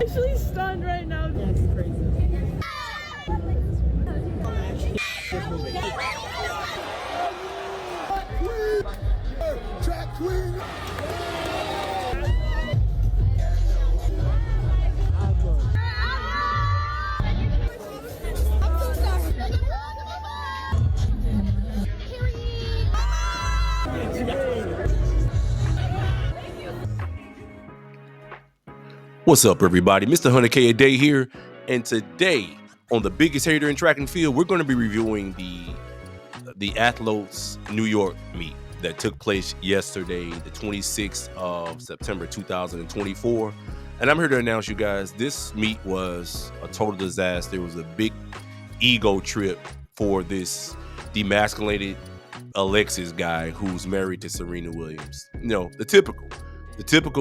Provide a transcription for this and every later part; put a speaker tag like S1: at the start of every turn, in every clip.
S1: Actually stunned right now.
S2: That's crazy.
S3: Track queen.
S4: What's up, everybody? Mr. 100K a day here, and today on the biggest hater in track and field, we're going to be reviewing the Athlos New York meet that took place yesterday, the 26th of September 2024. And I'm here to announce you guys, this meet was a total disaster. It was a big ego trip for this demasculated Alexis guy who's married to Serena Williams. You know, the typical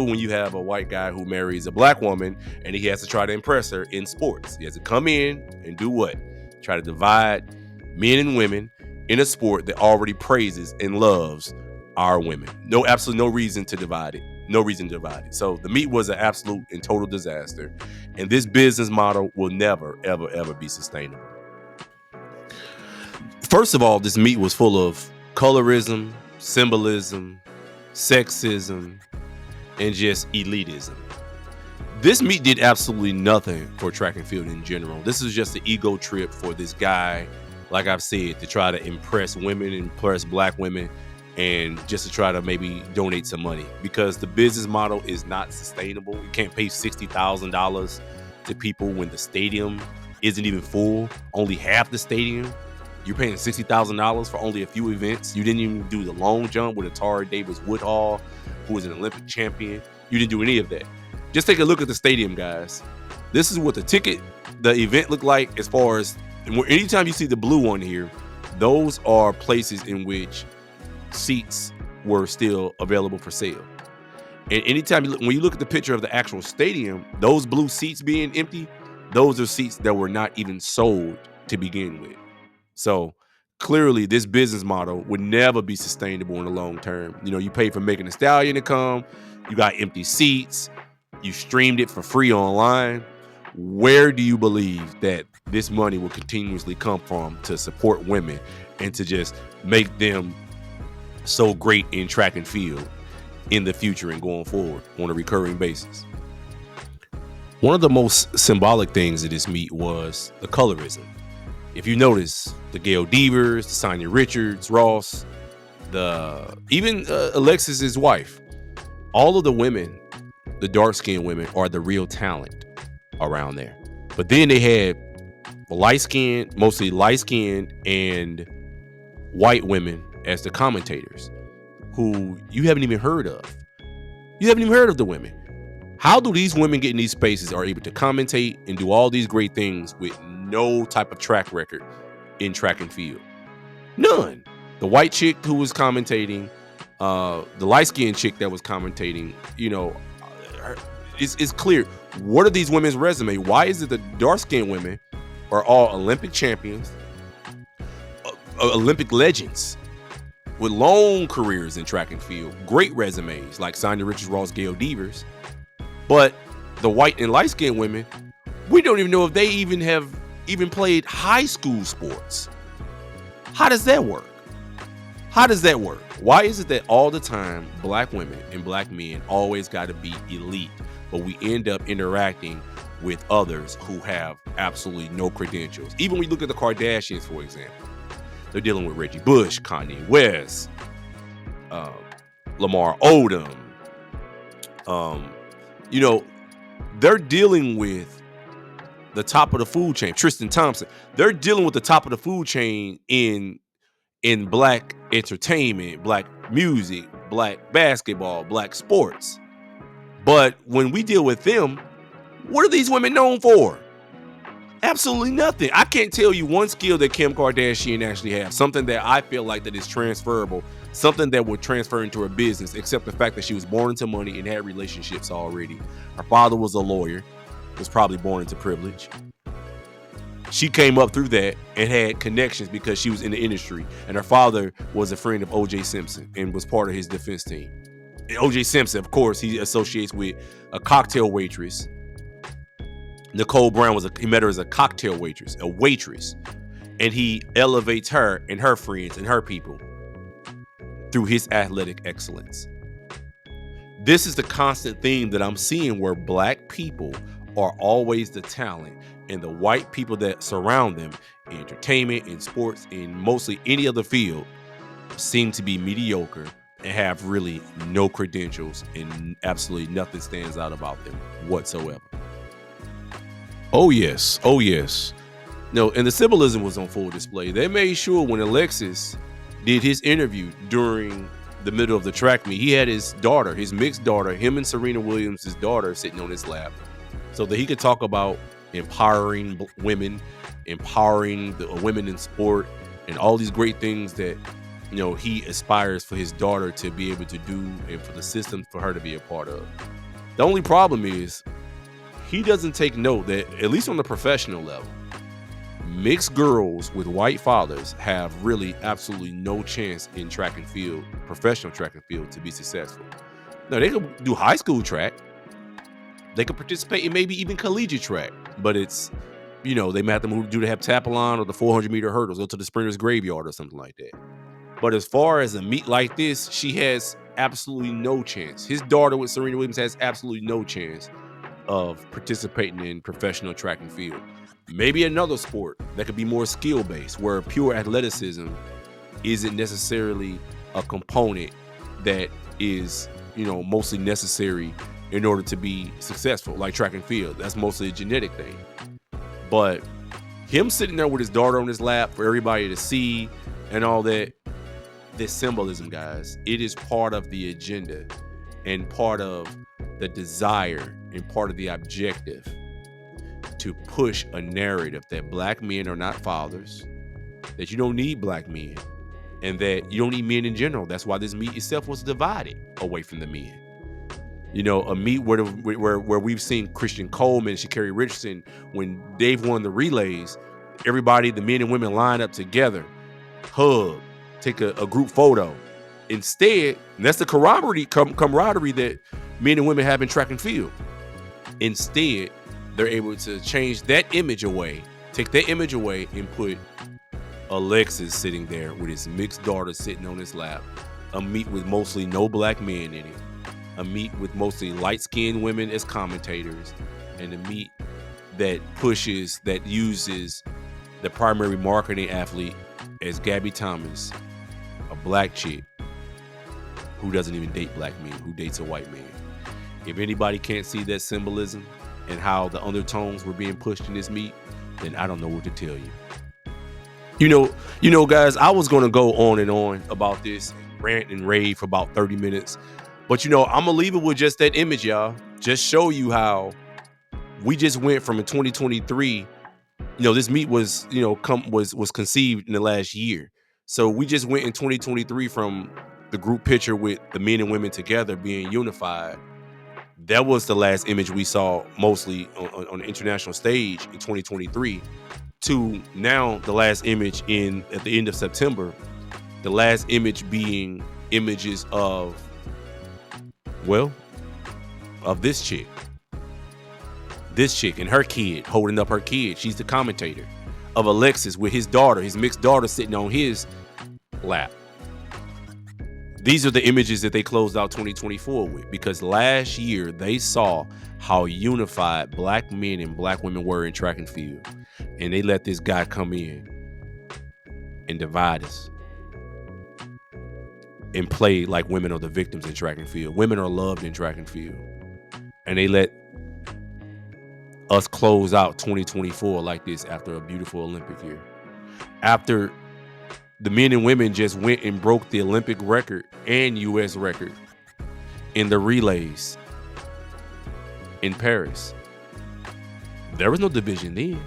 S4: when you have a white guy who marries a black woman and he has to try to impress her in sports. He has to come in and do what? Try to divide men and women in a sport that already praises and loves our women. Absolutely no reason to divide it. No reason to divide it. So the meet was an absolute and total disaster. And this business model will never, ever, ever be sustainable. First of all, this meet was full of colorism, symbolism, sexism, and just elitism. This meet did absolutely nothing for track and field in general. This is just an ego trip for this guy, like I've said, to try to impress women, impress black women, and just to try to maybe donate some money, because the business model is not sustainable. You can't pay $60,000 to people when the stadium isn't even full, only half the stadium. You're paying $60,000 for only a few events. You didn't even do the long jump with Atara Davis Woodhall, who was an Olympic champion. You didn't do any of that. Just take a look at the stadium, guys. This is what the event looked like. As far as anytime you see the blue on here, those are places in which seats were still available for sale. And anytime when you look at the picture of the actual stadium, those blue seats being empty, those are seats that were not even sold to begin with. So clearly, this business model would never be sustainable in the long term. You know, you paid for Megan Thee Stallion to come. You got empty seats. You streamed it for free online. Where do you believe that this money will continuously come from to support women and to just make them so great in track and field in the future and going forward on a recurring basis? One of the most symbolic things of this meet was the colorism. If you notice, the Gail Devers, the Sonia Richards, Ross, even Alexis's wife, all of the women, the dark-skinned women, are the real talent around there. But then they had mostly light-skinned and white women as the commentators, who you haven't even heard of. You haven't even heard of the women. How do these women get in these spaces, are able to commentate and do all these great things with no type of track record in track and field? None. The white chick who was commentating, the light-skinned chick that was commentating, you know, it's clear. What are these women's resume? Why is it the dark-skinned women are all Olympic champions, Olympic legends with long careers in track and field, great resumes like Sonia Richards, Ross, Gail Devers, but the white and light-skinned women, we don't even know if they even played high school sports. How does that work? Why is it that all the time black women and black men always got to be elite, but we end up interacting with others who have absolutely no credentials? Even when you look at the Kardashians, for example, they're dealing with Reggie Bush, Kanye West, Lamar Odom. You know, they're dealing with the top of the food chain. Tristan Thompson, they're dealing with the top of the food chain in black entertainment, black music, black basketball, black sports. But when we deal with them, what are these women known for? Absolutely nothing. I can't tell you one skill that Kim Kardashian actually has, something that I feel like that is transferable, something that would transfer into her business, except the fact that she was born into money and had relationships already. Her father was a lawyer, was probably born into privilege. She came up through that and had connections because she was in the industry, and her father was a friend of O.J. Simpson and was part of his defense team. And O.J. Simpson, of course, he associates with a cocktail waitress Nicole Brown he met her as a cocktail waitress, and he elevates her and her friends and her people through his athletic excellence. This is the constant theme that I'm seeing, where black people are always the talent, and the white people that surround them in entertainment, in sports, in mostly any other field seem to be mediocre and have really no credentials, and absolutely nothing stands out about them whatsoever. Oh yes. No, and the symbolism was on full display. They made sure when Alexis did his interview during the middle of the track meet, he had his daughter, his mixed daughter, him and Serena Williams, his daughter, sitting on his lap, so that he could talk about empowering women, empowering the women in sport, and all these great things that, you know, he aspires for his daughter to be able to do, and for the system for her to be a part of. The only problem is he doesn't take note that, at least on the professional level, mixed girls with white fathers have really absolutely no chance in track and field, professional track and field, to be successful. Now, they could do high school track. They could participate in maybe even collegiate track, but it's, you know, they might have to do the heptathlon or the 400-meter hurdles, go to the sprinter's graveyard or something like that. But as far as a meet like this, she has absolutely no chance. His daughter with Serena Williams has absolutely no chance of participating in professional track and field. Maybe another sport that could be more skill-based, where pure athleticism isn't necessarily a component that is, you know, mostly necessary in order to be successful, like track and field. That's mostly a genetic thing. But him sitting there with his daughter on his lap for everybody to see and all that, this symbolism, guys, it is part of the agenda and part of the desire and part of the objective to push a narrative that black men are not fathers, that you don't need black men, and that you don't need men in general. That's why this meet itself was divided away from the men. You know, a meet where we've seen Christian Coleman, Sha'Carri Richardson, when they've won the relays, everybody, the men and women, line up together, hug, take a group photo. Instead, and that's the camaraderie that men and women have in track and field. Instead, they're able to change that image away, take that image away, and put Alexis sitting there with his mixed daughter sitting on his lap, a meet with mostly no black men in it, a meet with mostly light-skinned women as commentators, and a meet that uses the primary marketing athlete as Gabby Thomas, a black chick who doesn't even date black men, who dates a white man. If anybody can't see that symbolism and how the undertones were being pushed in this meet, then I don't know what to tell you. You know, guys, I was gonna go on and on about this, rant and rave for about 30 minutes. But, you know, I'm going to leave it with just that image, y'all. Just show you how we just went from in 2023, you know, this meet was, you know, was conceived in the last year. So we just went in 2023 from the group picture with the men and women together being unified. That was the last image we saw mostly on the international stage in 2023, to now the last image at the end of September, the last image being images of this chick and her kid, holding up her kid. She's the commentator. Of Alexis with his daughter, his mixed daughter, sitting on his lap. These are the images that they closed out 2024 with, because last year they saw how unified black men and black women were in track and field, and they let this guy come in and divide us and play like women are the victims in track and field. Women are loved in track and field. And they let us close out 2024 like this after a beautiful Olympic year. After the men and women just went and broke the Olympic record and U.S. record in the relays in Paris. There was no division then.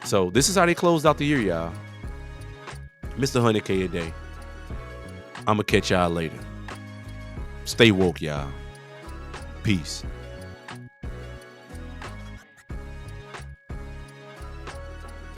S4: So this is how they closed out the year, y'all. Mr. 100K a day. I'm going to catch y'all later. Stay woke, y'all. Peace.